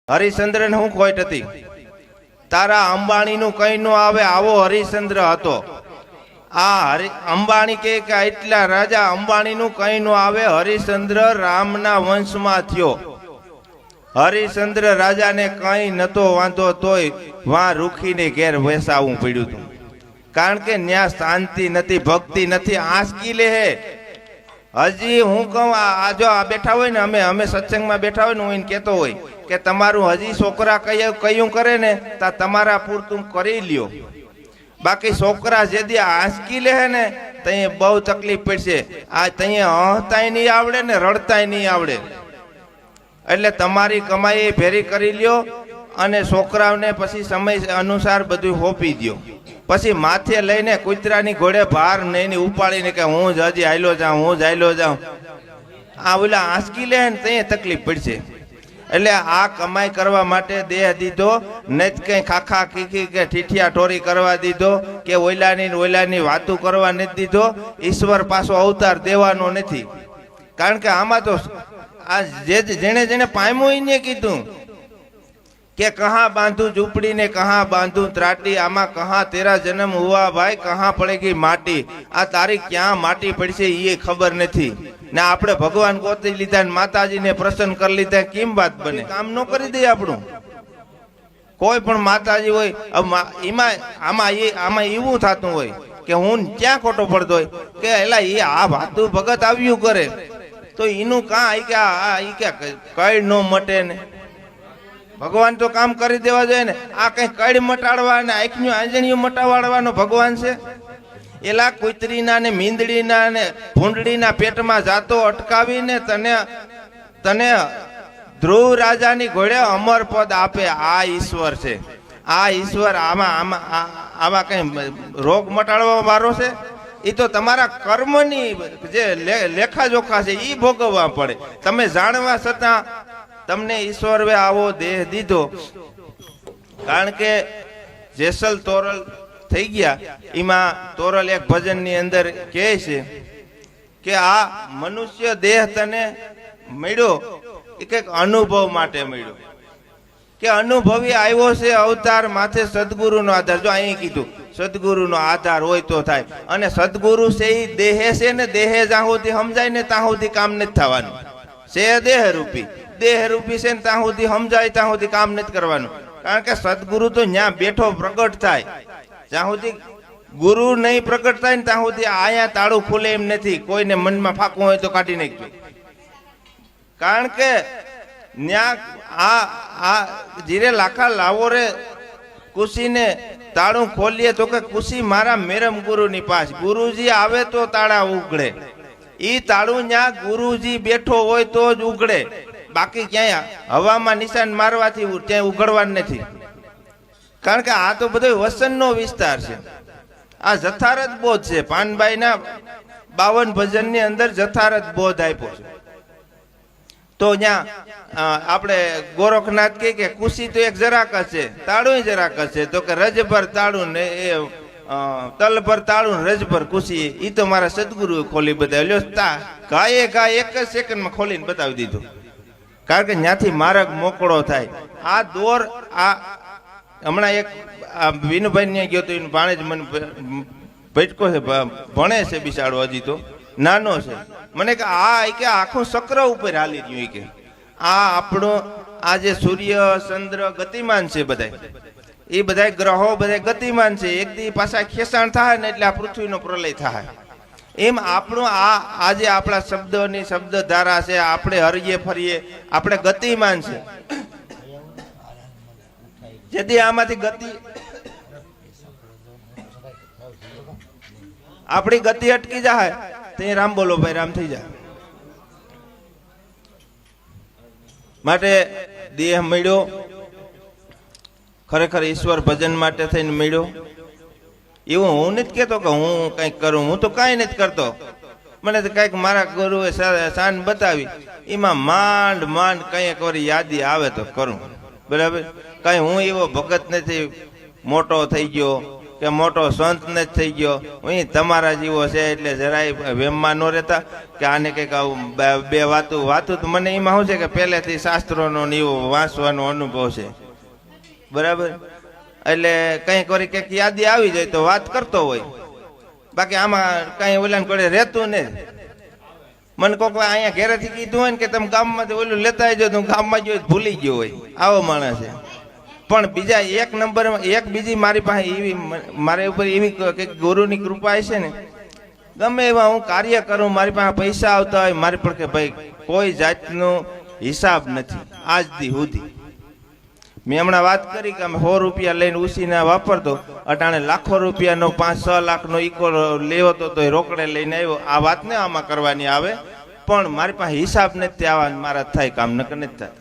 હરિશ્ચંદ્ર ને હું ખોટ હતી? તારા અંબાણી નું કઈ નો આવે આવો હરિશ્ચંદ્ર હતો. આ અંબાણી કે એટલા રાજા અંબાણી નું કઈ નો આવે. હરિશ્ચંદ્ર રામના વંશમાં થયો. હરિશ્ચંદ્ર રાજાને કઈ નતો વાંધો તોય વાં રૂખીને ઘેર વેસાવું પડ્યું હતું. કારણ કે ન્યા શાંતિ નથી, ભક્તિ નથી, આંસકી લે હે. હજી હું કહું આ જો આ બેઠા હોય ને, અમે સત્સંગમાં બેઠા હોય ને, હું એને કહેતો હોય કે તમારું હજી છોકરા કયું કરે ને તા તમારા પૂરતું કરી લ્યો. બાકી છોકરા જેદી આંસકી લે ને તઈ બહુ તકલીફ પડશે. આ તઈ હસતાય નહીં આવડે ને રડતાય નહીં આવડે. એટલે તમારી કમાઈ ભેરી કરી લ્યો અને છોકરાઓને પછી સમય અનુસાર બધું હોપી દો. પછી માથે લઈને કૂતરાની ઘોડે ભાર નહીં ઉપાડીને કે હું જ હજી હાલ્યો જાઉં, હું જ હાલ્યો જાઉં. આ ઓલા આંસકી લે ને તઈ તકલીફ પડશે. એટલે આ કમાઈ કરવા માટે દેહ દીધો, નથી કઈ ખાખા ખીખી કે ઠીઠિયા ઠોરી કરવા દીધો કે ઓલાની વાતું કરવા નથી દીધો. ઈશ્વર પાછો અવતાર દેવાનો નથી. કારણ કે આમાં તો આ જેને પામ્યું એને કીધું કે કહા બાંધું ઝૂંપડી ને કહા બાંધું ત્રાટી, આમાં કહા તેરા જન્મ હુઆ ભાઈ, કહા પડેગી માટી. આ તારી ક્યાં માટી પડશે એ ખબર નથી ને. આપણે ભગવાન ગોતી લીધા ને માતાજીને પ્રસન્ન કરી લીધા, કેમ વાત બને? કામ ન કરી દે આપણું. કોઈ પણ માતાજી હોય આમાં એવું થતું હોય કે હું ક્યાં ખોટો પડતો હોય કે એલા એ આ વાતું ભગત આવ્યું કરે તો એનું કાં કઈ ન મટે ને. ભગવાન તો કામ કરી દેવા જોઈએ ને. આ કઈ કઈ મટાડવા ને આંખનું આંજણીયું મટાડવાનો ભગવાન છે? એલા કુતરીના ને મીંદડીના ને ભૂંડડીના પેટમાં જાતો અટકાવીને તને ધ્રુવ રાજાની ઘોડે અમર પદ આપે. આ ઈશ્વર છે. આ ઈશ્વર આમાં કઈ રોગ મટાડવા વાળો છે? એ તો તમારા કર્મની જે લેખાજોખા છે એ ભોગવવા પડે. તમે જાણવા છતાં તમને ઈશ્વરે આવો દેહ દીધો. કારણ કે જેસલ તોરલ થઈ ગયા એમાં તોરલ એક ભજનની અંદર કહે છે કે આ મનુષ્ય દેહ તને મળ્યો એ કંઈક અનુભવ માટે મળ્યો. કે અનુભવી આવ્યો છે અવતાર માથે સદગુરુનો આધાર. જો અહીં કીધું સદગુરુનો આધાર હોય તો થાય. અને સદગુરુ છે એ દેહે છે ને, દેહે જ્યાં સુધી સમજાય ને ત્યાં સુધી કામ નથી થવાનું. છે દેહ રૂપી છે ને ત્યાં સુધી સમજાય ત્યાં સુધી કામ નથી કરવાનું. કારણ કે સદગુરુ તો ત્યાં બેઠો પ્રગટ થાય. જ્યાં સુધી ગુરુ નહીં પ્રગટ થાય ને ત્યાં સુધી આયા તાળું ખુલે એમ નથી. કોઈને મનમાં ફાંકવું હોય તો કાઢી નાખજો. કારણ કે આ જીરે લાખા લાવો રે કુશીને તાળું ખોલીએ તો કે કુશી મારા મેરમ ગુરુની પાસ. ગુરુજી આવે તો તાળા ઉઘડે. ઈ તાળું ત્યાં ગુરુજી બેઠો હોય તો જ ઉઘડે. બાકી ક્યાંય હવામાં નિશાન મારવાથી ક્યાંય ઉઘડવાનું નથી. કારણ કે આ તો બધો વસનનો વિસ્તાર છે. આ જથારત બોધ છે. પાનબાઈના 52 ભજનની અંદર જથારત બોધ આપ્યો છે. તો ત્યાં આપણે ગોરખનાથ કે કુશી તો એક જરાક છે, તાળું જરાક છે. તો કે રજભર તાળું ને એ તલભર તાળું રજભર કુશી, એ તો મારા સદગુરુએ ખોલી બતાવ્યો. ગાયે એક જ સેકન્ડમાં ખોલીને બતાવી દીધું. કારણ કે ત્યાંથી માર્ગ મોકળો થાય. આ દોર આ હમણાં એક વિનુભાઈ ને ગયો તો એનું ભાણેજ મને ભટકો છે, ભણે છે બિચારો, હજી તો નાનો છે. મને કે આખું ચક્ર ઉપર હાલી રહ્યું કે આ આપણો આ જે સૂર્ય ચંદ્ર ગતિમાન છે, એ બધા ગ્રહો બધા ગતિમાન છે. એક દી પાછા ખેસાણ થાય ને એટલે આ પૃથ્વીનો પ્રલય થાય. એમ આપણું આ જે આપણા શબ્દોની શબ્દ ધારા છે, આપણે હરીએ ફરીએ, આપણે ગતિમાન છે. જેથી આમાંથી ગતિ આપણી ગતિ અટકી જાય તો રામ બોલો ભાઈ રામ થઈ જાય. માટે દેહ મળ્યો ખરેખર ઈશ્વર ભજન માટે થઈને મળ્યો. એવું હું નથી કહેતો કે હું કંઈક કરું. હું તો કાંઈ નથી કરતો. મને તો કંઈક મારા ગુરુએ શાન બતાવી એમાં માંડ કંઈક વળી યાદી આવે તો કરું. બરાબર. કાંઈ હું એવો ભગત નથી મોટો થઈ ગયો કે મોટો સંત ને જ થઈ ગયો, હું તમારા જેવો છે એટલે જરાય વેમમાં ન રહેતા કે આને કંઈક આવું બે વાતું તો મને એમાં શું છે કે પહેલેથી શાસ્ત્રોનો ને એવો વાંચવાનો અનુભવ છે, બરાબર. એટલે કંઈક વળી કંઈક યાદી આવી જાય તો વાત કરતો હોય, બાકી આમાં કઈ ઓલા જોડે રહેતું ને. મને કોક અહીંયા ઘેરેથી કીધું હોય ને કે તમે ગામમાંથી ઓલું લેતા આવજો, તો ગામમાં જો ભૂલી ગયો હોય, આવો માણસ છે. પણ બીજા એક નંબરમાં એક બીજી મારી પાસે એવી મારા ઉપર એવી કંઈક ગુરુની કૃપા છે ને, ગમે એવા હું કાર્ય કરું, મારી પાસે પૈસા આવતા હોય મારી પર કે ભાઈ કોઈ જાતનો હિસાબ નથી આજ દી સુધી. મેં હમણાં વાત કરી કે અમે 100 રૂપિયા લઈને ઉસીને વાપરતો, અટાણે લાખો રૂપિયાનો 5-6 લાખનો ઈકો લેવો તો એ રોકડે લઈને આવ્યો. આ વાત ને આમાં કરવાની આવે, પણ મારી પાસે હિસાબ નથી આવવા, મારા થાય કામ નકર નથી થતા.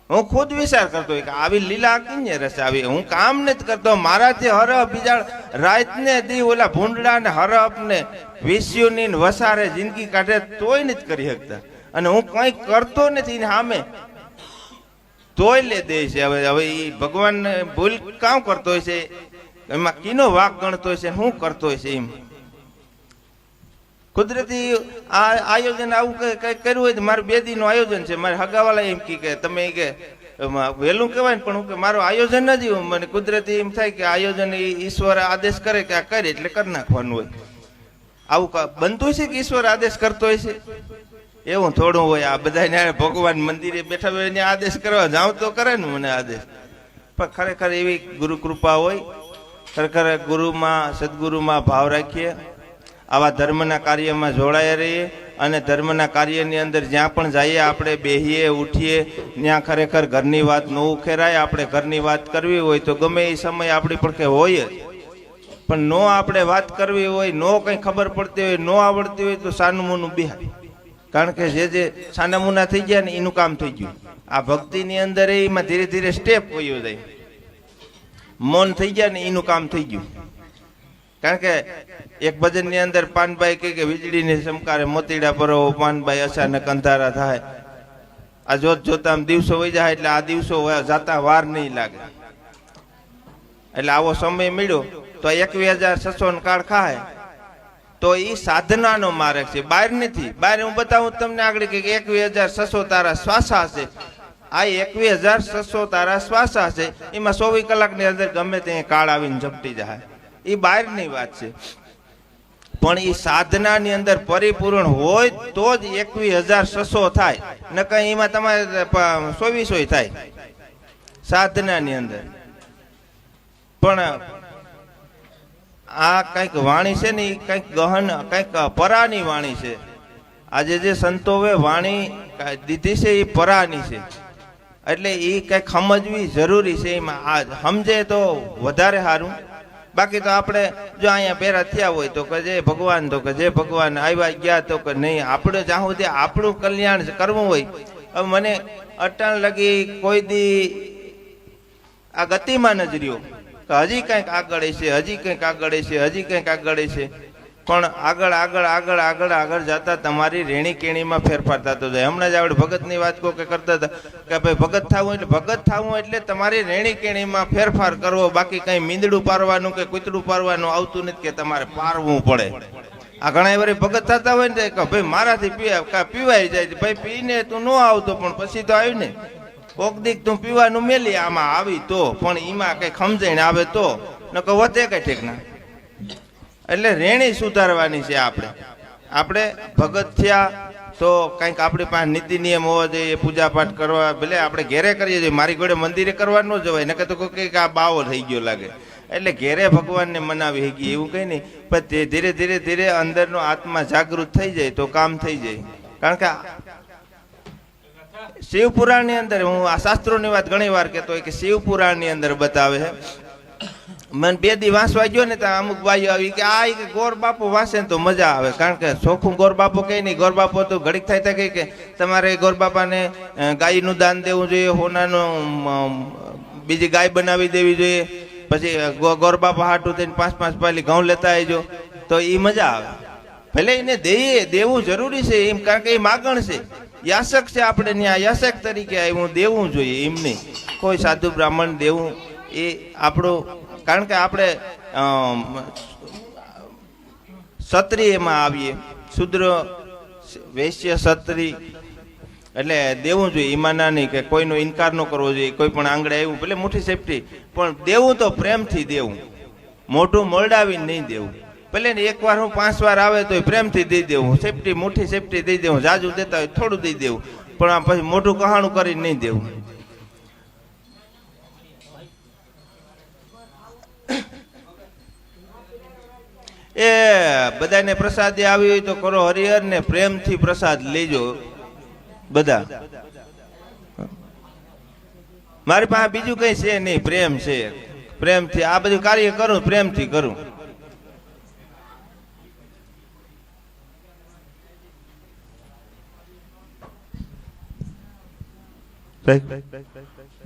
હું ખુદ વિચાર કરતો હોય કે આવી લીલા કીને રસ આવી, હું કામ નથી કરતો, મારાથી હરફ બીજા રાત ને દી ઓલા ભૂંડડા ને હરફ ને વિષ્યુની વસારે જિંદગી કાઢે તોય નથી કરી શકતા, અને હું કંઈ કરતો નથી સામે તોય લે દે છે. હવે એ ભગવાન ભૂલ કામ કરતો હોય છે, એમાં કીનો વાક ગણતો હોય છે, શું કરતો હોય છે. એમ કુદરતી આ આયોજન આવું કઈ કર્યું હોય તો મારું 2 દીનું આયોજન છે. મારે હગાવાલા એમ કે તમે કે વહેલું કહેવાય ને, પણ હું કે મારું આયોજન નથી. મને કુદરતી એમ થાય કે આયોજન ઈશ્વર આદેશ કરે કે આ કરે એટલે કરી નાખવાનું હોય. આવું બનતું છે કે ઈશ્વર આદેશ કરતો હોય છે? એવું થોડું હોય. આ બધા ભગવાન મંદિરે બેઠા હોય એને આદેશ કરવા જાઉં તો કરે ને મને આદેશ. પણ ખરેખર એવી ગુરુ કૃપા હોય, ખરેખર ગુરુમાં સદગુરુમાં ભાવ રાખીએ, આવા ધર્મના કાર્યમાં જોડાયા રહીએ, અને ધર્મના કાર્યની અંદર જ્યાં પણ જઈએ આપણે બેહીએ ઉઠીએ, ત્યાં ખરેખર ઘરની વાત ન ઉખેરાય. આપણે ઘરની વાત કરવી હોય તો ગમે એ સમય આપણી પડખે હોય જ, પણ નો આપણે વાત કરવી હોય, નો કંઈ ખબર પડતી હોય, નો આવડતી હોય તો સાનુમુનું બિહાર. કારણ કે જે સાનામુના થઈ ગયા ને એનું કામ થઈ ગયું. આ ભક્તિની અંદર એમાં ધીરે ધીરે સ્ટેપ વયો જાય, મૌન થઈ ગયા ને એનું કામ થઈ ગયું. કારણ કે એક ભજનની અંદર પાનભાઈ કે વીજળીને ચમકારે મોતીડા પરો પાનભાઈ અચાનક અંધારા થાય. આ જોત જોતા દિવસો વહી જાય એટલે આ દિવસો જાતા વાર નહીં લાગે. એટલે આવો સમય મળ્યો તો 21,600 કાળ ખાય તો એ સાધનાનો માર્ગ છે, બહાર નથી. બહાર હું બતાવું તમને આગળ કે 21,600 તારા શ્વાસા છે. આ 21,600 તારા શ્વાસા છે, એમાં 24 કલાકની અંદર ગમે તે કાળ આવીને ઝપટી જાય, એ બહારની વાત છે. પણ એ સાધનાની અંદર પરિપૂર્ણ હોય તો જ 21,600 થાય, ન કઈ એમાં તમારે 2400 થાય સાધનાની અંદર. પણ આ કઈક વાણી છે ને એ કઈક ગહન, કઈક પરાની વાણી છે. આજે જે સંતોએ વાણી દીધી છે એ પરાની છે, એટલે એ કઈક સમજવી જરૂરી છે. એમાં આ સમજે તો વધારે સારું. બાકી તો આપણે જો અહીંયા પેરા થયા હોય તો કે જે ભગવાન, તો કે જે ભગવાન આવ્યા ગયા તો કે નહીં. આપણે જ્યાં સુધી આપણું કલ્યાણ કરવું હોય. હવે મને અટાણ લગી કોઈ દી આ ગતિમાં નજર્યો કે હજી કંઈક આગળ છે, હજી કંઈક આગળ છે, હજી કંઈક આગળ છે. પણ આગળ આગળ આગળ આગળ આગળ જતા તમારી રેણી કેણીમાં ફેરફાર થતો જાય. હમણાં જ આપણે ભગતની વાત કહો કે કરતા હતા કે ભાઈ ભગત થવું એટલે ભગત થવું એટલે તમારી રેણી કેણીમાં ફેરફાર કરવો. બાકી કઈ મીંદડું પારવાનું કે કૂતરું પારવાનું આવતું નથી કે તમારે પારવું પડે. આ ઘણા વાર ભગત થતા હોય ને કે ભાઈ મારાથી પીવાઈ જાય, ભાઈ પીને તું ન આવતો પણ પછી તો આવ્યું ને કોક દીક તું પીવાનું મેલી આમાં આવી તો, પણ એમાં કઈ સમજાઈને આવે તો ન કહો વધે કઈ ઠીક ના. એટલે રેણી સુધારવાની છે. આપણે ભગત થયા તો કંઈક આપણી પાસે નીતિ નિયમ હોવા જોઈએ, પૂજા પાઠ કરવા. ભલે આપણે ઘેરે કરીએ છીએ, મારી જોડે મંદિરે કરવા ન જવાય, નકર તો કોઈ આ બાવો થઈ ગયો લાગે. એટલે ઘેરે ભગવાનને મનાવી શકી એવું કઈ નહીં, પણ તે ધીરે ધીરે ધીરે અંદરનો આત્મા જાગૃત થઈ જાય તો કામ થઈ જાય. કારણ કે શિવપુરાણની અંદર, હું આ શાસ્ત્રોની વાત ઘણી વાર કહેતો હોય કે શિવપુરાણની અંદર બતાવે છે. મને 2 દી વાંચવા ગયો ને ત્યાં અમુક બાઈઓ આવી કે આ કે ગોર બાપુ વાંચે ને તો મજા આવે. કારણ કે ચોખ્ખું ગોર બાપુ કઈ નહીં. ગોર બાપુ તો ઘડીક થાય કઈ કે તમારે ગોર બાપાને ગાયનું દાન દેવું જોઈએ, હોનાનું બીજી ગાય બનાવી દેવી જોઈએ, પછી ગોર બાપા હાટું થઈને 5-5 પાલી ઘઉં લેતા આવજો તો એ મજા આવે. ભલે એને દેવું જરૂરી છે એમ, કારણ કે એ માગણ છે, યાસક છે. આપણે ત્યાં યાસક તરીકે આવ્યું દેવું જોઈએ એમ નહીં. કોઈ સાધુ બ્રાહ્મણ દેવું એ આપણું કારણ કે આપણે ક્ષત્રિયમાં આવીએ, શુદ્ર વૈશ્ય ક્ષત્રિય એટલે દેવું જોઈએ, ઈમાનના નહીં કે કોઈનો ઇનકાર ન કરવો જોઈએ, કોઈ પણ આંગળે આવ્યું ભલે મોટી સેફટી, પણ દેવું તો પ્રેમથી દેવું, મોઢું મોરડાવીને નહીં દેવું. ભલે ને એકવાર હું 5 વાર આવે તો પ્રેમથી દઈ દેવું, સેફટી મોટી સેફટી દઈ દેવું, જાજુ દેતા હોય થોડું દઈ દેવું, પણ આ પછી મોઢું કહાણું કરીને નહીં દેવું. એ બધાને પ્રસાદી આવી હોય તો કરો હરિહર ને પ્રેમથી પ્રસાદ લેજો બધા. મારી પાસે બીજું કઈ છે નહીં, પ્રેમ છે, પ્રેમથી આ બધું કાર્ય કરું, પ્રેમથી કરું.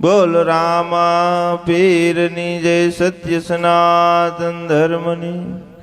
બોલ રામા પીરની જય, સત્ય સનાતન ધર્મની.